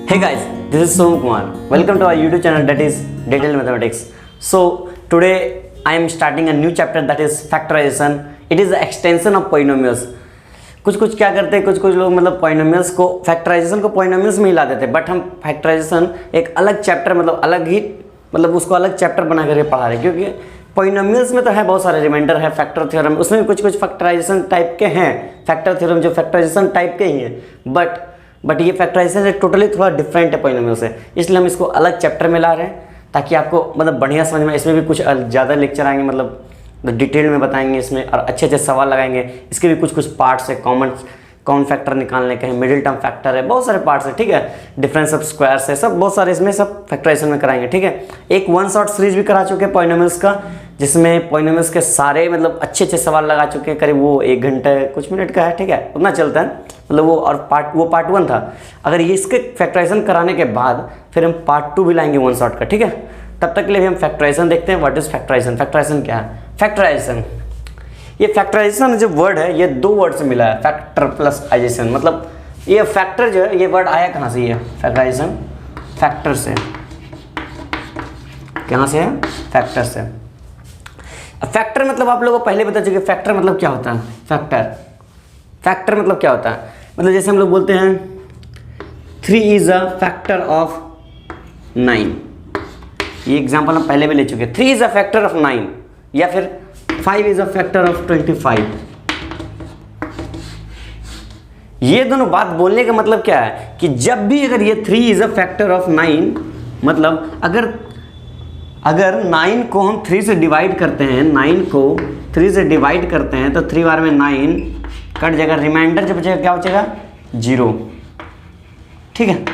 Hey guys, this is Som Kumar. Welcome to our YouTube channel that is Detailed Mathematics. So today I am starting a new chapter that is factorization. It is the extension of polynomials. कुछ क्या करते हैं, कुछ लोग मतलब पॉइनोमियल्स को factorisation को पॉइनोमियल्स में ही ला देते हैं, बट हम फैक्टराइजेशन एक अलग चैप्टर मतलब अलग ही मतलब उसको अलग चैप्टर बना करके पढ़ा रहे हैं, क्योंकि पॉइनोमियल्स में तो है बहुत सारे रिमाइंडर है, फैक्टर थ्योरम, उसमें भी कुछ फैक्टराइजेशन टाइप के हैं, फैक्टर थ्योरम जो फैक्टराइजेशन टाइप के ही हैं, बट ये फैक्टराइजेशन टोटली थोड़ा डिफरेंट है पॉइनोमियल से, इसलिए हम इसको अलग चैप्टर में ला रहे हैं ताकि आपको मतलब बढ़िया समझ में। इसमें भी कुछ ज़्यादा लेक्चर आएंगे, मतलब डिटेल में बताएंगे इसमें, और अच्छे सवाल लगाएंगे। इसके भी कुछ पार्ट्स है, कॉमन फैक्टर निकालने के हैं, मिडिल टर्म फैक्टर है, बहुत सारे पार्ट्स है, ठीक है, डिफरेंस ऑफ स्क्वायर्स है, सब बहुत सारे इसमें सब फैक्टराइजेशन में कराएंगे, ठीक है। एक वन शॉट सीरीज भी करा चुके हैं पॉइनोमियल्स का, जिसमें पॉइनोमियल्स के सारे मतलब अच्छे सवाल लगा चुके हैं, करीब वो 1 घंटे कुछ मिनट का है, ठीक है, उतना चलता है मतलब वो, और पार्ट 1 था। अगर ये इसके फैक्टराइजेशन कराने के बाद फिर हम पार्ट 2 भी लाएंगे वन शॉट का, ठीक है। तब तक के लिए भी हम फैक्टराइजेशन देखते हैं। What is factorisation? फैक्टराइजेशन क्या है? फैक्टराइजेशन, ये फैक्टराइजेशन जो वर्ड है ये 2 वर्ड से मिला है, फैक्टर प्लस आइजेशन। मतलब ये फैक्टर जो है ये वर्ड आया कहाँ से? ये फैक्टराइजेशन फैक्टर से, कहाँ से है? फैक्टर से। फैक्टर मतलब आप लोगों को पहले बता चुके, फैक्टर मतलब क्या होता है? फैक्टर मतलब क्या होता है? मतलब जैसे हम लोग बोलते हैं 3 इज अ फैक्टर ऑफ 9, ये एग्जांपल हम पहले भी ले चुके हैं। 3 इज अ फैक्टर ऑफ 9, या फिर 5 इज अ फैक्टर ऑफ 25। ये दोनों बात बोलने का मतलब क्या है कि जब भी अगर ये 3 इज अ फैक्टर ऑफ 9, मतलब अगर 9 को हम 3 से डिवाइड करते हैं, 9 को 3 से डिवाइड करते हैं तो 3 बार में 9 कट जाएगा, रिमाइंडर जो बचेगा क्या बचेगा? 0, ठीक है।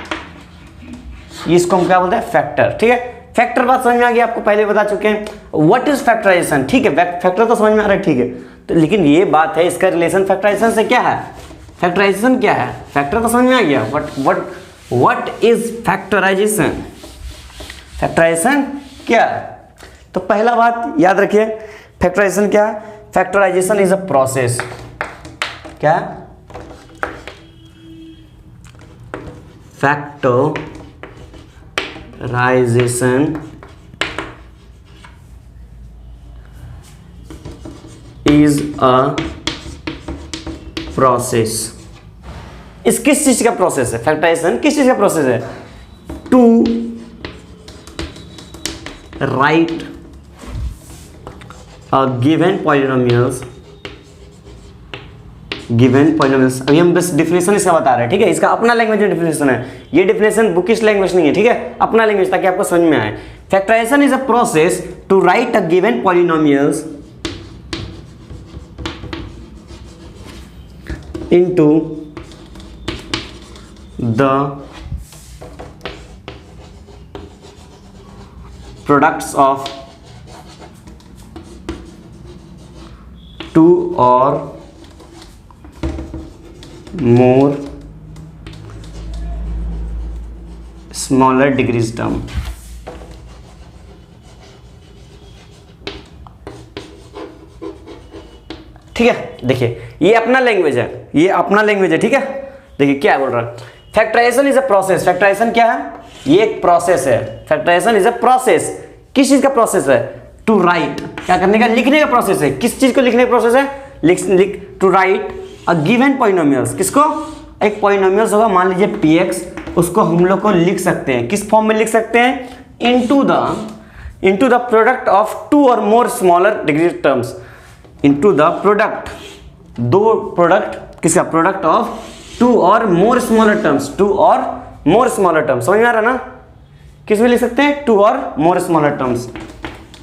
इसको हम क्या बोलते हैं? फैक्टर, ठीक है। फैक्टर बात समझ में आ गई आपको, पहले बता चुके हैं। What is factorisation? ठीक है, फैक्टर तो समझ में आ रहा है, ठीक है, तो लेकिन ये बात है इसका रिलेशन फैक्टराइजेशन से क्या है? फैक्टराइजेशन क्या है? फैक्टर तो समझ में आ गया, व्हाट इज फैक्टराइजेशन? फैक्टराइजेशन क्या है? तो पहला बात याद रखिए, फैक्टराइजेशन क्या है? Factorisation is a process. क्या? Factorisation is a process. इस किस चीज का प्रोसेस है? फैक्टराइजेशन किस चीज का प्रोसेस है? To write a given polynomials, अभी हम बस डिफिनेशन इसका बता रहे हैं, ठीक है। इसका अपना लैंग्वेज में डिफिनेशन है, ये डिफिनेशन बुकिश लैंग्वेज नहीं है, ठीक है, अपना लैंग्वेज, ताकि आपको समझ में आए। Factorisation is a process to write a given polynomials into the products of 2 or more smaller degrees term। ठीक है, देखिए ये अपना लैंग्वेज है, ये अपना लैंग्वेज है, ठीक है। देखिए क्या बोल रहा है, factorisation is a process. Factorisation क्या है? ये एक प्रोसेस है। फैक्टराइजेशन इज अ प्रोसेस, किस चीज का प्रोसेस है? टू राइट, क्या करने का? लिखने का प्रोसेस है। किस चीज को लिखने का प्रोसेस है? To write a given polynomials. किसको? एक पॉलिनोमियल्स होगा, मान लीजिए px, उसको हम लोग को लिख सकते हैं, किस फॉर्म में लिख सकते हैं? इनटू द प्रोडक्ट ऑफ 2 और मोर smaller degree terms. Into the product, 2 product, किसका? प्रोडक्ट ऑफ 2 और मोर स्मॉलर टर्म्स, 2 और मोर स्मॉलर टर्म्स, समझ में आ रहा ना? किस में लिख सकते हैं? 2 और मोर स्मॉलर टर्म्स।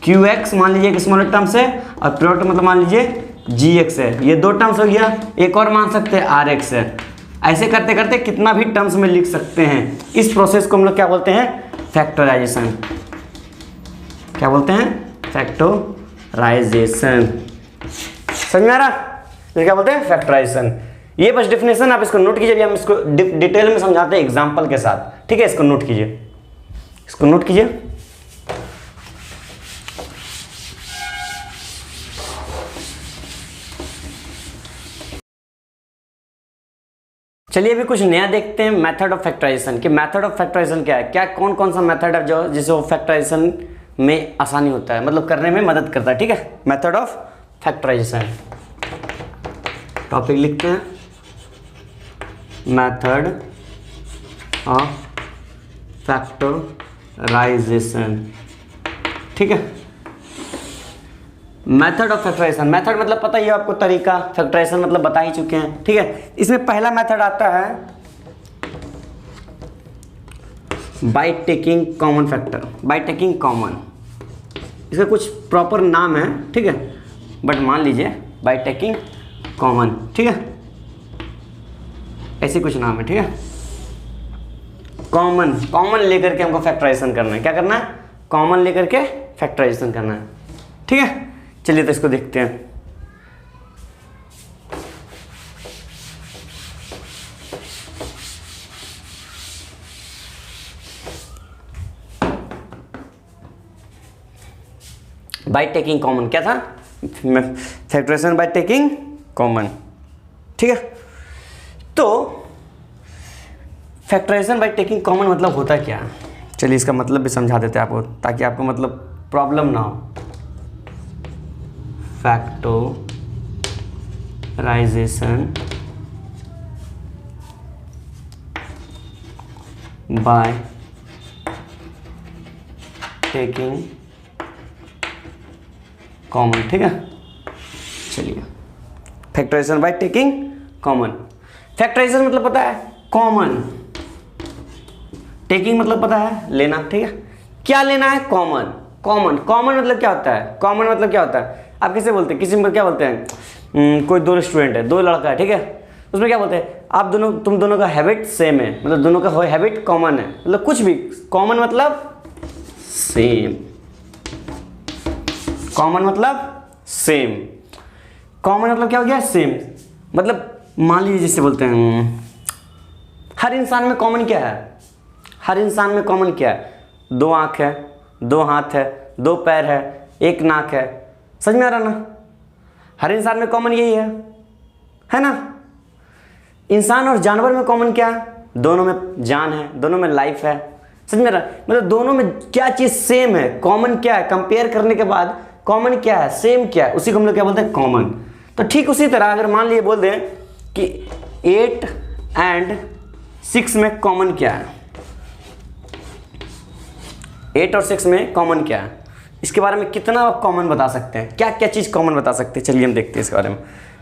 qx मान लीजिए एक स्मॉलर टर्म्स है, और प्रोडक्ट मतलब मान लीजिए gx है, ये 2 टर्म्स हो गया। एक और मान सकते हैं rx है। ऐसे करते करते कितना भी टर्म्स में लिख सकते हैं। इस प्रोसेस को हम लोग क्या बोलते हैं? फैक्टराइजेशन। क्या बोलते हैं? फैक्टराइजेशन। समझ में आ रहा? तो क्या बोलते हैं? फैक्टराइजेशन। ये बस डिफिनेशन, आप इसको नोट कीजिए, अभी हम इसको डिटेल में समझाते हैं एग्जांपल के साथ, ठीक है। इसको नोट कीजिए, इसको नोट कीजिए। चलिए अभी कुछ नया देखते हैं मेथड ऑफ फैक्टराइजेशन कि मेथड ऑफ फैक्टराइजेशन क्या है, क्या कौन कौन सा मेथड है जो जिससे वो फैक्टराइजेशन में आसानी होता है, मतलब करने में मदद करता है। ठीक है, मेथड ऑफ फैक्टराइजेशन टॉपिक लिखते हैं, मेथड ऑफ फैक्टराइजेशन। ठीक है, मेथड ऑफ फैक्टराइजेशन, मेथड मतलब पता ही है आपको, तरीका, फैक्टराइजेशन मतलब बता ही चुके हैं। ठीक है, इसमें पहला मेथड आता है bye taking common factor, bye taking common, इसका कुछ प्रॉपर नाम है। ठीक है, बट मान लीजिए बाय टेकिंग कॉमन। ठीक है, ऐसे कुछ नाम है। ठीक है, कॉमन, कॉमन लेकर के हमको फैक्टराइजेशन करना है। क्या करना है? कॉमन लेकर के फैक्टराइजेशन करना है। ठीक है, चलिए तो इसको देखते हैं। बाय टेकिंग कॉमन क्या था? Factorisation by taking common. ठीक है, तो फैक्टराइजेशन बाय टेकिंग कॉमन मतलब होता क्या? चलिए इसका मतलब भी समझा देते हैं आपको, ताकि आपको मतलब प्रॉब्लम ना हो। Factorisation by taking common. ठीक है, चलिए factorisation by taking common. Factorisation मतलब पता है कॉमन, टेकिंग मतलब पता है लेना। ठीक है, क्या लेना है? कॉमन। कॉमन, कॉमन मतलब क्या होता है? कॉमन मतलब क्या होता है? आप किसे बोलते हैं? किसी में क्या बोलते हैं? कोई दो स्टूडेंट है, दो लड़का है। ठीक है, उसमें क्या बोलते हैं? आप दोनों, तुम दोनों का हैबिट सेम है, मतलब दोनों का हैबिट कॉमन है, मतलब कुछ भी। कॉमन मतलब सेम, कॉमन मतलब सेम। कॉमन मतलब क्या हो गया? सेम। मतलब मान लीजिए जिससे बोलते हैं हर इंसान में कॉमन क्या है? हर इंसान में कॉमन क्या है? दो आंख है, दो हाथ है, दो पैर है, एक नाक है। समझ में आ रहा ना? हर इंसान में कॉमन यही है ना? इंसान और जानवर में कॉमन क्या है? दोनों में जान है, दोनों में लाइफ है। समझ में आ रहा? मतलब दोनों में क्या चीज़ सेम है, कॉमन क्या है, कंपेयर करने के बाद कॉमन क्या है, सेम क्या है, उसी को हम लोग क्या बोलते हैं? कॉमन। तो ठीक उसी तरह अगर मान लिए बोल दें कि 8 एंड 6 में कॉमन क्या है, 8 और 6 में कॉमन क्या है, इसके बारे में कितना कॉमन बता सकते हैं, क्या क्या चीज़ कॉमन बता सकते हैं? चलिए हम देखते हैं इसके बारे में।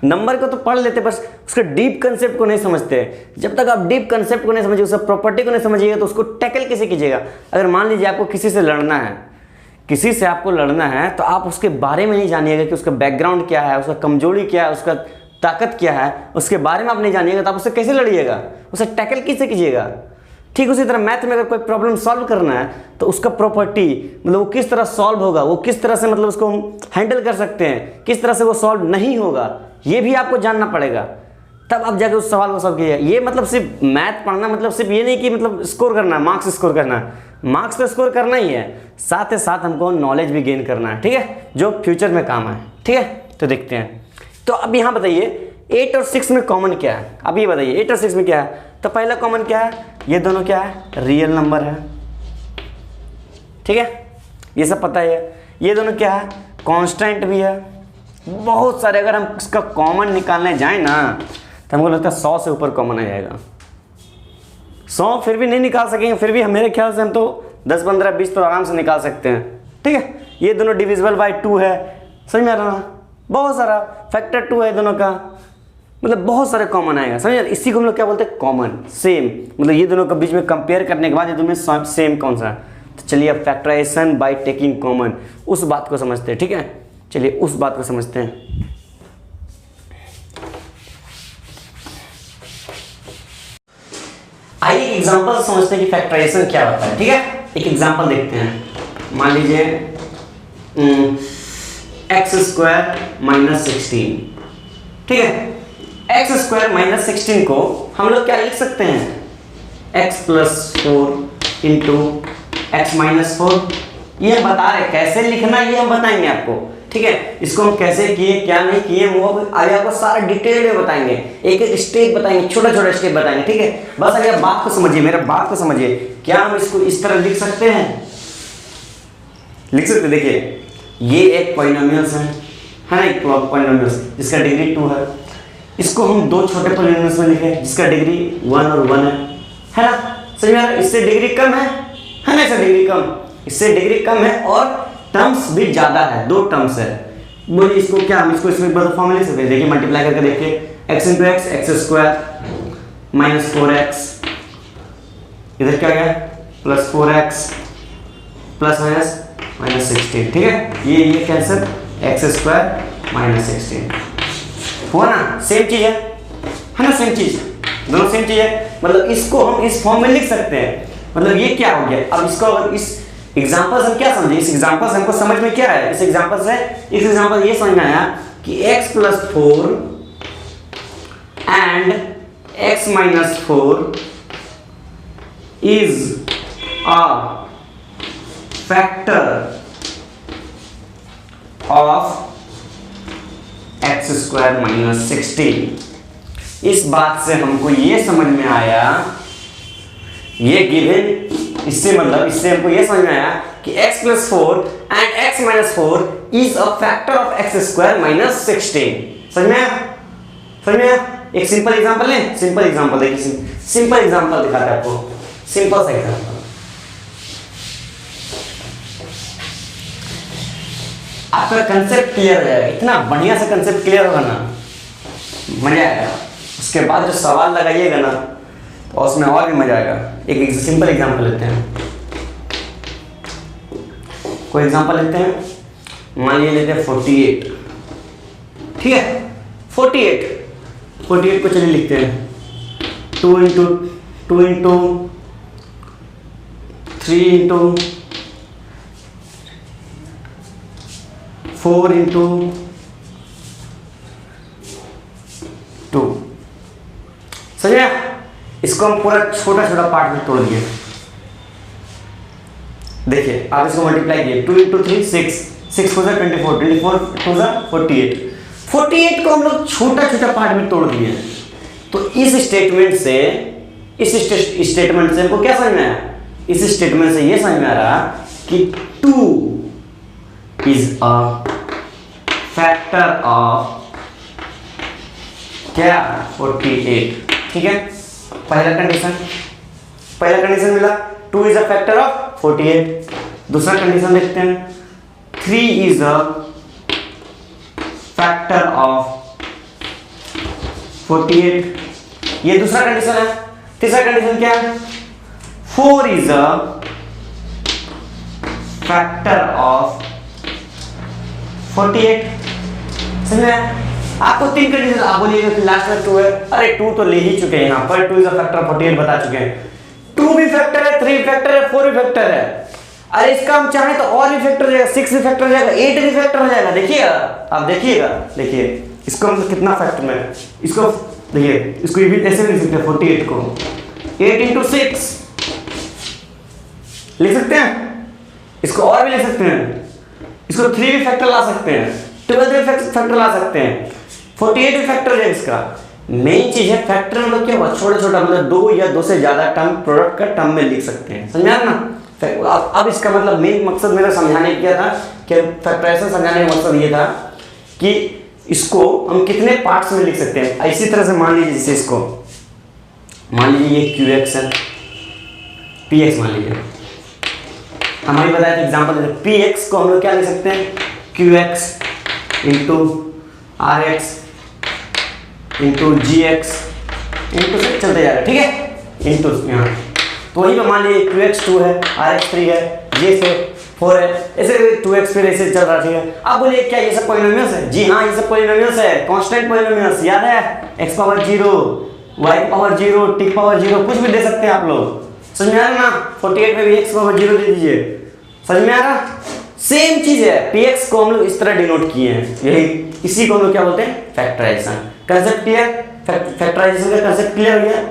नंबर को तो पढ़ लेते, बस उसके डीप कंसेप्ट को नहीं समझते। जब तक आप डीप कंसेप्ट को नहीं समझिए, उसका प्रॉपर्टी को नहीं समझिएगा, तो उसको टैकल कैसे कीजिएगा? अगर मान लीजिए आपको किसी से लड़ना है, किसी से आपको लड़ना है, तो आप उसके बारे में नहीं जानिएगा कि उसका बैकग्राउंड क्या है, उसका कमजोरी क्या है, उसका ताकत क्या है, उसके बारे में आप नहीं जानिएगा, तो आप उससे कैसे लड़िएगा? उसे टैकल कैसे कीजिएगा? ठीक उसी तरह मैथ में अगर कोई प्रॉब्लम सॉल्व करना है, तो उसका प्रॉपर्टी, मतलब वो किस तरह सॉल्व होगा, वो किस तरह से मतलब उसको हैंडल कर सकते हैं, किस तरह से वो सॉल्व नहीं होगा, ये भी आपको जानना पड़ेगा, तब आप जाकर उस सवाल को सॉल्व कीजिएगा। ये मतलब सिर्फ मैथ पढ़ना मतलब सिर्फ ये नहीं कि मतलब स्कोर करना, मार्क्स स्कोर करना, मार्क्स तो स्कोर करना ही है, साथ ही साथ हमको नॉलेज भी गेन करना है। ठीक है, जो फ्यूचर में काम है। ठीक है, तो देखते हैं। तो अब यहाँ बताइए 8 और 6 में कॉमन क्या है? अब ये बताइए 8 और 6 में क्या है? तो पहला कॉमन क्या है? ये दोनों क्या है? रियल नंबर है। ठीक है, ये सब पता है। ये दोनों क्या है? कांस्टेंट भी है। बहुत सारे, अगर हम इसका कॉमन निकालने जाएं ना, तो हमको लगता है 100 से ऊपर कॉमन आ जाएगा। 100 फिर भी नहीं निकाल सकेंगे, फिर भी मेरे ख्याल से हम तो 10, 15, 20 तो आराम से निकाल सकते हैं। ठीक है, ये दोनों डिविजिबल बाय 2 है। समझ में आ रहा ना? बहुत सारा फैक्टर 2 है दोनों का, मतलब बहुत सारे कॉमन आएगा। समझ, इसी को हम लोग क्या बोलते हैं? Common, same. मतलब ये दोनों के बीच में कंपेयर करने के बाद ये दोनों में सेम कौन सा है? तो चलिए अब फैक्टराइजेशन बाय टेकिंग कॉमन, उस बात को समझते हैं। ठीक है, चलिए उस बात को समझते हैं। आइए एक एग्जांपल समझते हैं कि फैक्टराइजेशन क्या होता है। ठीक है, एक एग्जांपल देखते हैं। मान लीजिए x² - 16। ठीक है, x² - 16 को हम लोग क्या लिख सकते हैं? x + 4 × x - 4। ये हम बता रहे कैसे लिखना, ये हम बताएंगे आपको। ठीक है। इसको हम कैसे किए क्या नहीं किए वो आगे आपको सारा डिटेल में बताएंगे, एक एक स्टेप बताएंगे, छोटा छोटा स्टेप बताएंगे, ठीक है। बस आगे आप बात को समझिए, मेरा बात को समझिए। क्या हम इसको इस तरह लिख सकते हैं? लिख सकते, देखिए ये एक पॉलिनोमियल्स है ना, एक पॉलिनोमियल्स जिसका डिग्री 2 है। इसको हम दो छोटे पॉलिनोमियल्स में लिखे जिसका डिग्री 1 और 1 है ना। समझ में आ रहा है? इससे डिग्री कम है ना, इससे डिग्री कम, इससे डिग्री कम है और टर्म्स भी ज्यादा है, दो टर्म्स है। बोलिए इसको क्या, हम इसको इसमें बदल फॉर्म में लिख सकते हैं। देखिए मल्टीप्लाई करके देखिए, x into x x square minus 4x, इधर क्या गया plus 4x plus minus minus 16, ठीक है। ये कैंसिल, एक्स स्क्वायर माइनस 16 हुआ ना, सेम चीज है ना, सेम चीज, दोनों सेम चीज है। मतलब इसको हम इस फॉर्म में लिख सकते हैं। मतलब ये क्या हो गया, अब इसको अगर इस एग्जांपल से हम क्या समझे, इस एग्जांपल से हमको समझ में क्या है, इस एग्जांपल से, इस एग्जांपल ये समझ में आया कि x plus 4 and x minus 4 is a factor of x square minus 16। इस बात से हमको ये समझ में आया, ये गिवन, इससे मतलब इससे हमको ये समझ में आया कि x plus 4 and x minus 4 is a factor of x square minus 16। समझ में आया? समझ में आया? एक सिंपल एग्जांपल है, सिंपल एग्जांपल देखिए, सिंपल एग्जांपल दिखाते हैं आपको, सिंपल सा एग्जांपल। आपका कंसेप्ट क्लियर हो जाएगा, इतना बढ़िया से कंसेप्ट क्लियर होगा ना, मजा आएगा। उसके बाद जो सवाल लगाइएगा ना तो उसमें और भी मजा आएगा। एक सिंपल एग्जांपल लेते हैं, कोई एग्जांपल लेते हैं, मान लीजिए लेते हैं 48, ठीक है। 48 को चलिए लिखते हैं 2 इंटू 3 इंटू 4 इंटू 2। समझे? इसको हम पूरा छोटा छोटा पार्ट में तोड़ दिए। देखिए आप इसको मल्टीप्लाई किए, 2 इंटू 3 6 को 24 टू 48 को हम लोग छोटा छोटा पार्ट में तोड़ दिए। तो इस स्टेटमेंट से हमको क्या समझ में आया, इस स्टेटमेंट से ये समझ में आ रहा कि 2 इज अ फैक्टर ऑफ क्या 48, ठीक है। पहला कंडीशन मिला, 2 इज अ फैक्टर ऑफ 48। दूसरा कंडीशन देखते हैं, 3 इज अ फैक्टर ऑफ 48, ये दूसरा कंडीशन है। तीसरा कंडीशन क्या है, 4 इज अ फैक्टर ऑफ 48। समझ में? आपको 3 कंडीशन, आप बोलिएगा कि लास्ट में 2 है, अरे 2 तो ले ही चुके हैं यहाँ पर, 2 इज अ फैक्टर ऑफ 48 बता चुके हैं। 2 भी फैक्टर है, 3 फैक्टर है, 4 भी फैक्टर है। अरे इसका हम चाहें तो और भी फैक्टर हो जाएगा, 6 भी फैक्टर हो जाएगा, 8 भी फैक्टर हो जाएगा। देखिएगा आप, देखिए इसको हम कितना फैक्टर में, इसको देखिए, इसको भी ऐसे लिख सकते हैं, 48 को 8 इंटू 6 लिख सकते हैं, इसको और भी लिख सकते हैं, इसको 3 भी फैक्टर ला सकते हैं, 12 भी फैक्टर ला सकते हैं, 48 भी फैक्टर है। इसका मेन चीज है फैक्टर में लोग क्या हुआ, छोटा छोटा मतलब 2 या 2 से ज्यादा टर्म प्रोडक्ट का टर्म में लिख सकते हैं। समझा ना? अब इसका मतलब मेन मकसद मेरा समझाने क्या था, कि फैक्टराइजेशन समझाने का मकसद ये था कि इसको हम कितने पार्ट्स में लिख सकते हैं। इसी तरह से मान लीजिए, जैसे इसको मान लीजिए ये QX है, PX मान लीजिए, हमारी बताया था एग्जाम्पल, PX को हम लोग क्या लिख सकते हैं, QX into RX into GX into से चलते जाएगा, ठीक है, इंटू यहाँ। तो वहीं पर मान लीजिए QX 2 है, RX 3 है, G से 4 है, ऐसे 2x फिर ऐसे चल रहा, ठीक है। आप बोलिए क्या ये सब पॉलिनोमियल्स है? जी हाँ, ये सब पॉलिनोमियल्स है, कांस्टेंट पॉलिनोमियल्स। याद है, x power 0, y power 0, t power 0, कुछ भी दे सकते हैं आप लोग। समझ में आ रहा ना? 48 में भी x पावर 0 दे दीजिए। समझ में आ रहा? सेम चीज है। px को हम लोग इस तरह डिनोट किए हैं, यही इसी को हम लोग क्या बोलते हैं, फैक्टराइजेशन। Concept clear? फैक्टराइजेशन का कंसेप्ट क्लियर हो गया,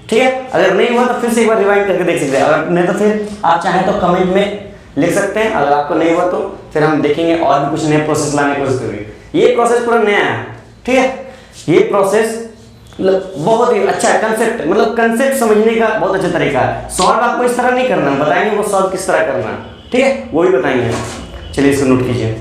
ठीक है। अगर नहीं हुआ तो फिर से एक बार रिवाइंड करके देख सकते हैं, अगर नहीं तो फिर आप चाहें तो कमेंट में लिख सकते हैं। अगर आपको नहीं हुआ तो फिर हम देखेंगे और भी कुछ नए प्रोसेस लाने की कोशिश करेंगे। ये प्रोसेस पूरा नया है, ठीक है। ये प्रोसेस मतलब बहुत ही अच्छा है, कंसेप्ट मतलब कंसेप्ट समझने का बहुत अच्छा तरीका है। सॉल्व आपको इस तरह नहीं करना, बताएंगे वो सॉल्व किस तरह करना, ठीक है, वो भी बताएंगे। चलिए इसको नोट कीजिए।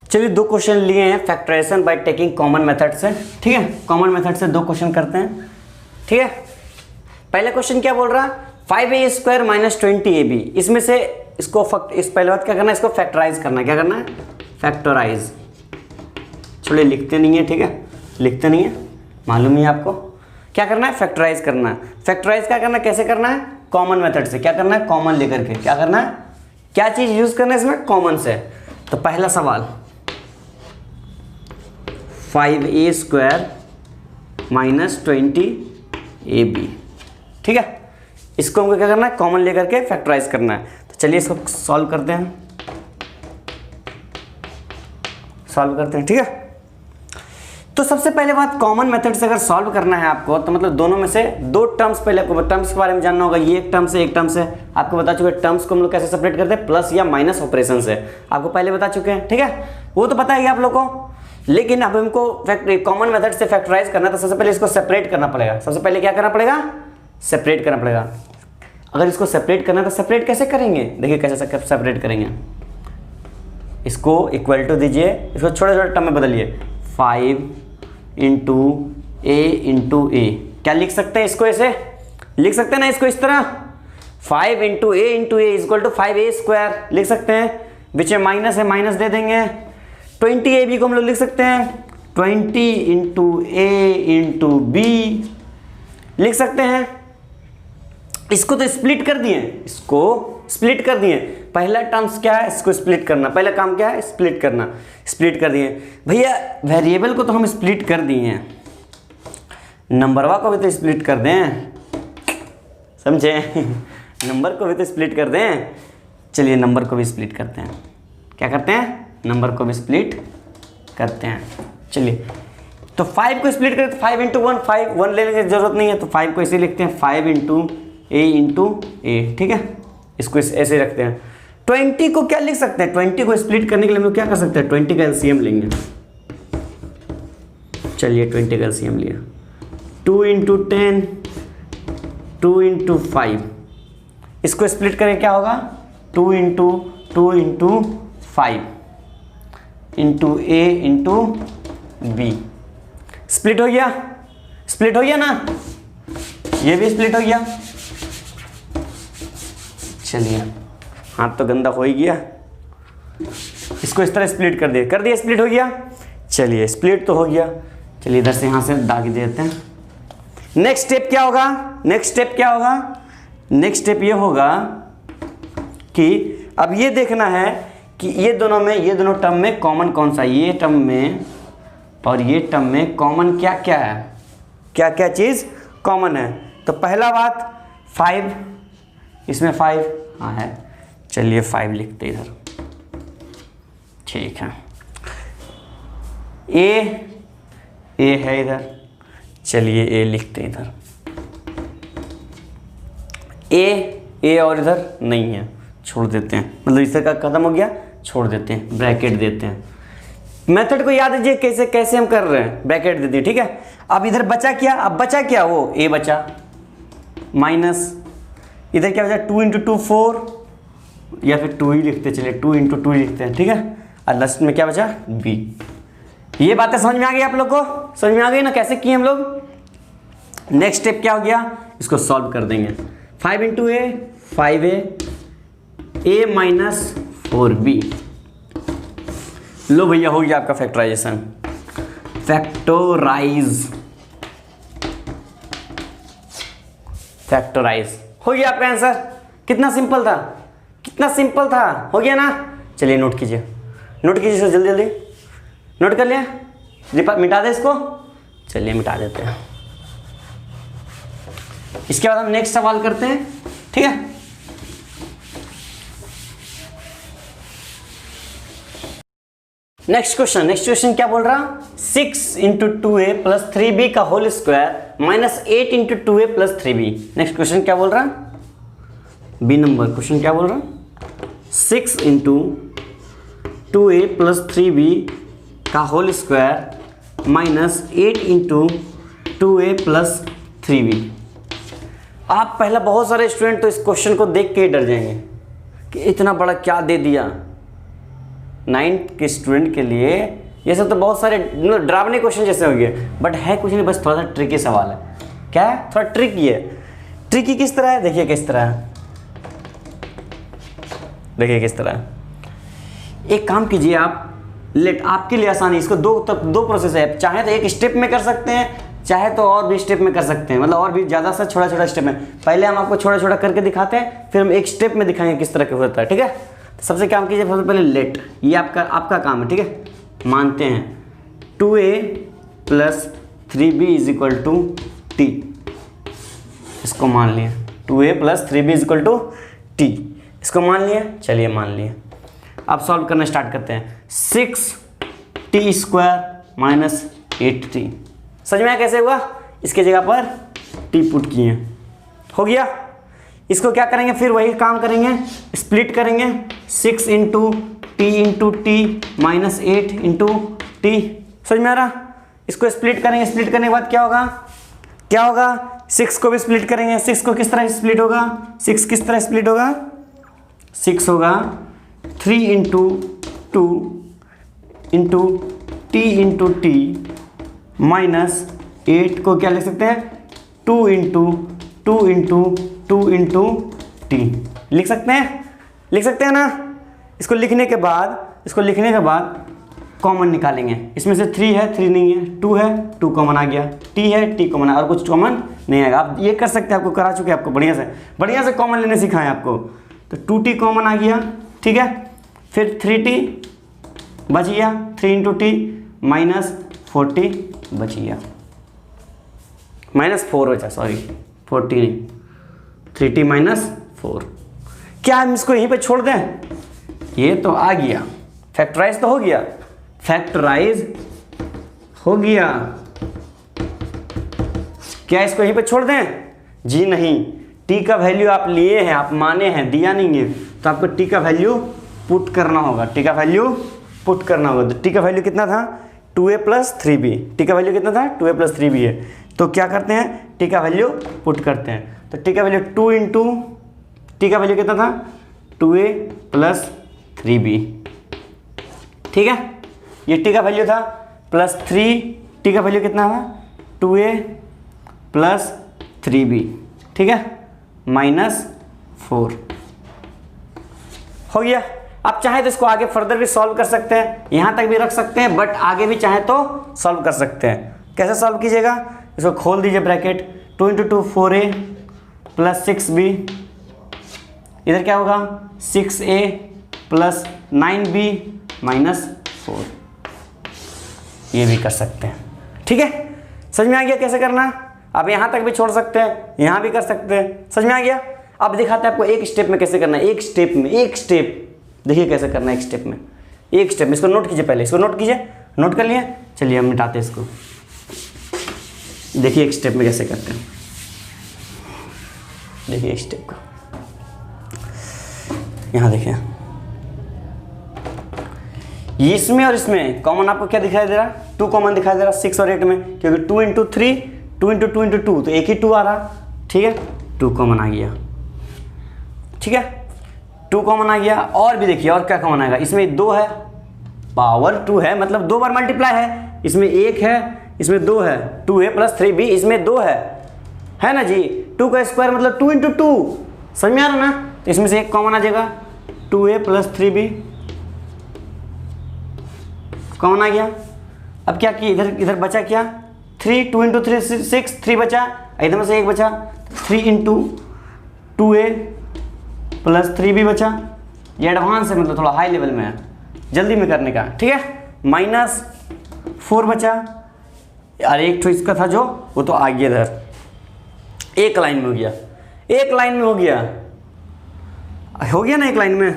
चलिए दो क्वेश्चन लिए हैं factorisation by taking common method से, ठीक है। कॉमन मेथड से दो क्वेश्चन करते हैं, ठीक है। पहला क्वेश्चन क्या बोल रहा है, 5a² माइनस 20ab। इसमें से इसको इस पहले बात क्या करना है, इसको फैक्टराइज करना है। क्या करना है, फैक्टराइज। चलिए लिखते नहीं है, ठीक है, लिखते नहीं है, मालूम ही आपको क्या करना है, फैक्टराइज करना है। फैक्टराइज क्या करना है, कैसे करना है, कॉमन मेथड से। क्या करना है, कॉमन लेकर के। क्या करना है, क्या चीज यूज करना है इसमें, कॉमन से। तो पहला सवाल 5a² माइनस 20ab, ठीक है। इसको हमको क्या करना है, कॉमन लेकर के फैक्टराइज करना है। तो चलिए इसको सॉल्व करते हैं, ठीक है। तो सबसे पहले बात, कॉमन मेथड से अगर सॉल्व करना है आपको, तो मतलब दोनों में से दो टर्म्स, पहले आपको टर्म्स के बारे में जानना होगा। ये एक टर्म से, एक टर्म से आपको बता चुके हैं। टर्म्स को हम लोग कैसे सेपरेट करते हैं, प्लस या माइनस ऑपरेशन से, आपको पहले बता चुके हैं, ठीक है, वो तो पता ही आप लोग को। लेकिन अब हमको कॉमन मेथड से फैक्टराइज करना है, तो सबसे पहले इसको सेपरेट करना पड़ेगा। सबसे पहले क्या करना पड़ेगा, सेपरेट करना पड़ेगा। अगर इसको सेपरेट करना है तो सेपरेट कैसे करेंगे, देखिए कैसे सेपरेट करेंगे। इसको इक्वल टू दीजिए, इसको छोटे छोटे टर्म में बदलिए। 5 इंटू a, क्या लिख सकते हैं इसको, ऐसे लिख सकते हैं ना इसको इस तरह, 5 into a equal to 5a² लिख सकते हैं। बीच में माइनस है, माइनस दे देंगे। 20ab को हम लोग लिख सकते हैं 20 इंटू a b लिख सकते हैं। इसको तो स्प्लिट कर दिए, इसको स्प्लिट कर दिए। पहला टर्म्स क्या है, इसको स्प्लिट करना। पहला काम क्या है, स्प्लिट करना। स्प्लिट कर दिए भैया, वेरिएबल को तो हम स्प्लिट कर दिए हैं, नंबरवा को भी तो स्प्लिट कर दें, समझे नंबर को भी तो स्प्लिट कर दें। चलिए नंबर को भी स्प्लिट करते हैं। क्या करते हैं, नंबर को भी स्प्लिट करते हैं। चलिए तो 5 को स्प्लिट करते, 5 इंटू 1, 5 1 लेने की जरूरत नहीं है, तो 5 को ऐसे लिखते हैं 5 इंटू a, ठीक है। इसको ऐसे रखते हैं। 20 को क्या लिख सकते हैं, 20 को स्प्लिट करने के लिए हम लोग क्या कर सकते हैं, 20 का एलसीएम लेंगे। चलिए 20 का एलसीएम लिया, 2 इंटू 10, 2 इंटू 5। इसको स्प्लिट करें क्या होगा, 2 into 5 into a into b। Split हो गया, स्प्लिट हो गया ना, ये भी स्प्लिट हो गया। चलिए हाथ तो गंदा हो ही गया, इसको इस तरह स्प्लिट कर दिया, स्प्लिट हो गया। चलिए स्प्लिट तो हो गया। चलिए इधर से यहाँ से दाग देते हैं। नेक्स्ट स्टेप क्या होगा, नेक्स्ट स्टेप ये होगा कि अब ये देखना है कि ये दोनों टर्म में कॉमन कौन सा, ये टर्म में और ये टर्म में कॉमन क्या क्या है, क्या क्या चीज़ कॉमन है। तो पहला बात 5, इसमें 5 हाँ है, चलिए 5 लिखते इधर, ठीक है। ए है इधर, चलिए ए लिखते इधर। ए और इधर नहीं है, छोड़ देते हैं, मतलब इससे का खत्म हो गया, छोड़ देते हैं, ब्रैकेट देते हैं। मेथड को याद कीजिए कैसे कैसे हम कर रहे हैं, ब्रैकेट दे दिए, ठीक है। अब इधर बचा क्या, अब बचा क्या, वो ए बचा, माइनस इधर क्या बचा, 2 इंटू 2 4, या फिर 2 ही लिखते, चलिए 2 इंटू 2 लिखते हैं, ठीक है। और लास्ट में क्या बचा, बी। ये बातें समझ में आ गई आप लोग को, समझ में आ गई ना कैसे किए हम लोग। नेक्स्ट स्टेप क्या हो गया, इसको सॉल्व कर देंगे। 5 into A 5a, a minus 4b। लो भैया हो गया आपका फैक्टराइजेशन, फैक्टराइज हो गया आपका आंसर। कितना सिंपल था, कितना सिंपल था, हो गया ना। चलिए नोट कीजिए, जल्दी जल्दी नोट कर लिया, मिटा दे इसको, चलिए मिटा देते हैं। इसके बाद हम नेक्स्ट सवाल करते हैं, ठीक है। नेक्स्ट क्वेश्चन क्या बोल रहा, 6 इंटू 2a प्लस 3b का whole square minus 8 into 2a plus 3b। Next question क्या बोल रहा, बी नंबर क्वेश्चन क्या बोल रहा, 6 इंटू 2a प्लस 3b का whole square minus 8 into 2a plus 3b। आप पहला बहुत सारे स्टूडेंट तो इस क्वेश्चन को देख के ही डर जाएंगे कि इतना बड़ा क्या दे दिया। 9th के स्टूडेंट के लिए ये सब तो बहुत सारे डरावने क्वेश्चन जैसे हो गए, बट है कुछ नहीं, बस थोड़ा सा ट्रिकी सवाल है। क्या है, थोड़ा ट्रिकी है। ट्रिकी किस तरह है, देखिए किस तरह है, देखिए किस तरह है। एक काम कीजिए आप, लेट आपके लिए आसानी, इसको दो प्रोसेस है, चाहे तो एक स्टेप में कर सकते हैं, चाहे तो और भी स्टेप में कर सकते हैं, मतलब और भी ज़्यादा से छोटा छोटा स्टेप में। पहले हम आपको छोटा छोटा करके दिखाते हैं, फिर हम एक स्टेप में दिखाएंगे किस तरह का होता है, ठीक है। तो सबसे काम कीजिए, सबसे पहले लेट, ये आपका काम है, ठीक है। मानते हैं 2a plus 3b is equal to T, इसको मान लिया 2a plus 3b is equal to T, इसको मान लिया, चलिए मान लिया। अब सॉल्व करना स्टार्ट करते हैं। 6t स्क्वायर माइनस 8t, समझ में आया कैसे हुआ, इसके जगह पर t पुट किए, हो गया। इसको क्या करेंगे, फिर वही काम करेंगे, स्प्लिट करेंगे, 6 into T minus 8 into T, समझ में आ रहा। इसको स्प्लिट करेंगे, स्प्लिट करने के बाद क्या होगा 6 को भी स्प्लिट करेंगे। 6 को किस तरह स्प्लिट होगा, 6 किस तरह स्प्लिट होगा, 6 होगा 3 into 2 into T into T minus 8 को क्या लिख सकते हैं, 2 इंटू 2 इंटू 2 इंटू टी, लिख सकते हैं ना। इसको लिखने के बाद कॉमन निकालेंगे, इसमें से 3 है, 3 नहीं है, 2 है, 2 कॉमन आ गया, t है, t कॉमन है, और कुछ कॉमन नहीं आएगा। आप ये कर सकते हैं, आपको करा चुके हैं, आपको बढ़िया से कॉमन लेने सिखाएं आपको। तो 2t कॉमन आ गया, ठीक है। फिर 3t बच गया, 3 इंटू टी माइनस 40 बच गया, माइनस 4 बचा, सॉरी 40 नहीं, 3t माइनस 4। क्या हम इसको यहीं पे छोड़ दें, ये तो आ गया, फैक्टराइज तो हो गया, क्या इसको यहीं पे छोड़ दें, जी नहीं। t का वैल्यू आप लिए हैं, आप माने हैं, दिया नहीं है, तो आपको t का वैल्यू पुट करना होगा, t का वैल्यू पुट करना होगा। तो t का वैल्यू कितना था, 2a प्लस 3b, t का वैल्यू कितना था, 2a प्लस 3b है। तो क्या करते हैं, t का वैल्यू पुट करते हैं। तो t का वैल्यू 2 इंटू t का वैल्यू कितना था, 2a प्लस 3b, ठीक है। ये t का वैल्यू था प्लस 3, t का वैल्यू कितना था, 2a प्लस 3b, ठीक है, माइनस 4 हो गया। आप चाहे तो इसको आगे फर्दर भी सॉल्व कर सकते हैं, यहाँ तक भी रख सकते हैं, बट आगे भी चाहे तो सॉल्व कर सकते हैं। कैसे सॉल्व कीजिएगा, इसको खोल दीजिए bracket, 2 into 2 4a plus 6b, इधर क्या होगा 6a प्लस 9b माइनस 4, ये भी कर सकते हैं, ठीक है। समझ में आ गया कैसे करना, आप यहाँ तक भी छोड़ सकते हैं, यहाँ भी कर सकते हैं, समझ में आ गया। अब दिखाते हैं आपको एक स्टेप में कैसे करना है, एक स्टेप देखिए कैसे करना है, एक स्टेप में। इसको नोट कीजिए, पहले इसको नोट कीजिए, नोट कर लिए, चलिए हम मिटाते हैं इसको। देखिए एक स्टेप में कैसे करते हैं, देखिए एक स्टेप का, यहाँ देखिए, इसमें और इसमें कॉमन आपको क्या दिखाई दे रहा, 2 कॉमन दिखाई दे रहा 6 और 8 में, क्योंकि 2 इंटू 3 2 इंटू 2 इंटू 2, तो एक ही 2 आ रहा, ठीक है, 2 कॉमन आ गया, ठीक है, 2 कॉमन आ गया। और भी देखिए और क्या कॉमन आएगा, इसमें 2 है, पावर 2 है, मतलब 2 बार मल्टीप्लाई है, इसमें 1 है, इसमें 2 है, 2a प्लस 3b, इसमें 2 है ना जी, 2 का स्क्वायर मतलब 2 इंटू 2, समझ में आ रहा ना। तो इसमें से एक कॉमन आ जाएगा, 2a प्लस 3b कॉमन आ गया। अब क्या किया, इधर बचा क्या, 3, 2 इंटू 3 6, 3 बचा, इधर में से 1 बचा, 3 इंटू 2a प्लस 3b बचा। ये एडवांस है, मतलब थोड़ा हाई लेवल में है, जल्दी में करने का, ठीक है, माइनस 4 बचा। और एक तो इसका था जो, वो तो आ गया इधर, एक लाइन में हो गया, एक लाइन में हो गया ना, एक लाइन में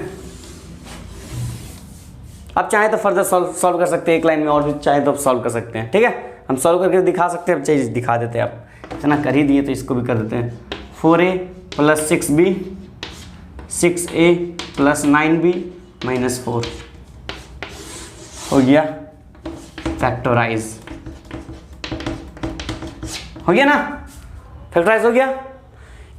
आप चाहें तो फर्दर सॉल्व कर सकते हैं एक लाइन में, और भी चाहें तो आप सॉल्व कर सकते हैं। ठीक है, हम सॉल्व करके दिखा सकते हैं। अब चीज़ दिखा देते हैं, आप इतना कर ही दिए तो इसको भी कर देते हैं। 4a + 6b 6a + 9b - 4 हो गया फैक्टराइज। हो गया ना, फैक्टराइज हो गया।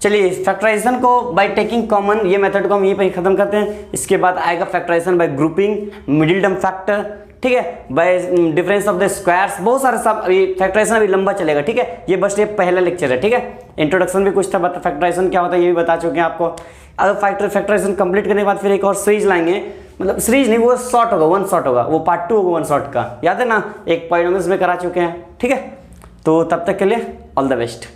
चलिए फैक्टराइजेशन को बाय टेकिंग कॉमन, ये मेथड को हम यहीं पर खत्म करते हैं। इसके बाद आएगा factorisation by grouping, middle term factor, ठीक है, by difference of the squares, बहुत सारे सब। अभी फैक्टराइजेशन अभी लंबा चलेगा। ठीक है, ये बस ये पहला लेक्चर है। ठीक है, इंट्रोडक्शन भी कुछ था, बट फैक्टराइजेशन क्या होता है ये भी बता चुके हैं आपको। अगर फैक्टराइजेशन कंप्लीट करने के बाद फिर एक और सीरीज लाएंगे, मतलब सीरीज नहीं, वो शॉर्ट होगा, वन शॉट होगा, वो पार्ट 2 होगा वन शॉट का, याद है ना, एक पॉलिनोमियल्स में करा चुके हैं। ठीक है, तो तब तक के लिए ऑल द बेस्ट।